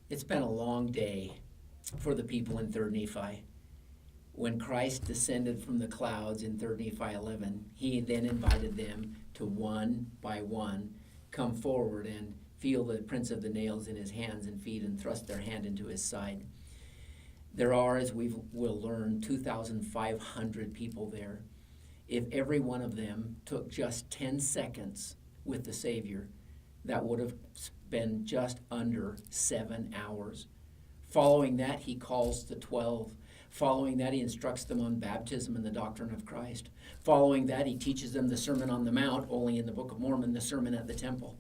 It's been a long day for the people in 3rd Nephi. When Christ descended from the clouds in 3rd Nephi 11, he then invited them to one by one come forward and feel the prints of the nails in his hands and feet and thrust their hand into his side. There are, as we will learn, 2,500 people there. If every one of them took just 10 seconds with the Savior, that would have been just under 7 hours. Following that, he calls the 12. Following that, he instructs them on baptism and the doctrine of Christ. Following that, he teaches them the Sermon on the Mount, only in the Book of Mormon, the Sermon at the Temple.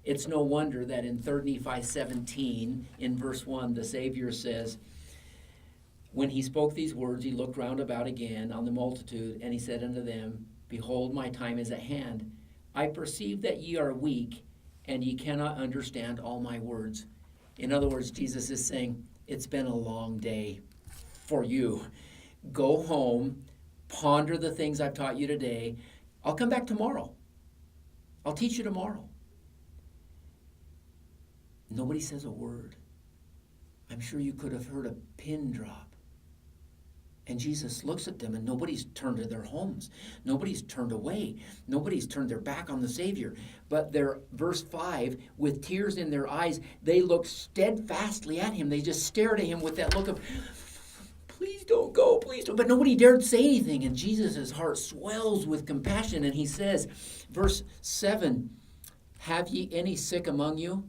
It's no wonder that in 3rd Nephi 17, in verse 1, the Savior says, when he spoke these words, he looked round about again on the multitude, and he said unto them, Behold, my time is at hand. I perceive that ye are weak, and ye cannot understand all my words. In other words, Jesus is saying, it's been a long day for you. Go home, ponder the things I've taught you today. I'll come back tomorrow. I'll teach you tomorrow. Nobody says a word. I'm sure you could have heard a pin drop. And Jesus looks at them, and nobody's turned to their homes. Nobody's turned away. Nobody's turned their back on the Savior. But they're, verse 5, with tears in their eyes, they look steadfastly at him. They just stared at him with that look of, please don't go, please don't. But nobody dared say anything. And Jesus' heart swells with compassion. And he says, verse 7, Have ye any sick among you?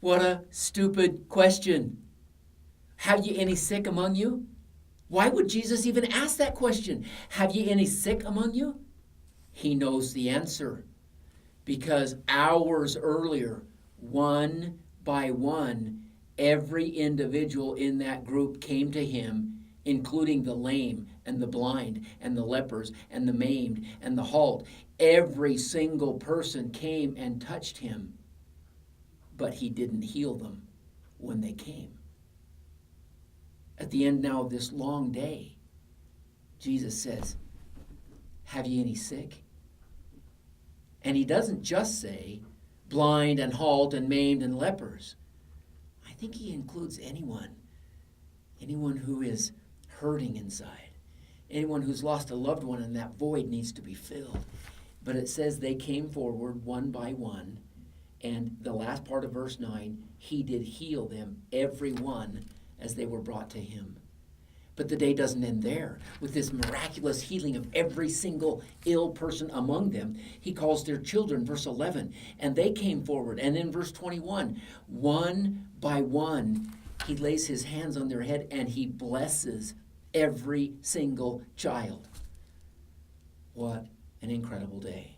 What a stupid question. Have ye any sick among you? Why would Jesus even ask that question? Have ye any sick among you? He knows the answer. Because hours earlier, one by one, every individual in that group came to him, including the lame and the blind and the lepers and the maimed and the halt. Every single person came and touched him, but he didn't heal them when they came. At the end now of this long day, Jesus says, have ye any sick? And he doesn't just say blind and halt and maimed and lepers. I think he includes anyone who is hurting inside, anyone who's lost a loved one and that void needs to be filled. But it says they came forward one by one, and the last part of verse 9, he did heal them, every one, as they were brought to him. But the day doesn't end there. With this miraculous healing of every single ill person among them, he calls their children, verse 11, and they came forward. And in verse 21, one by one, he lays his hands on their head and he blesses every single child. What an incredible day.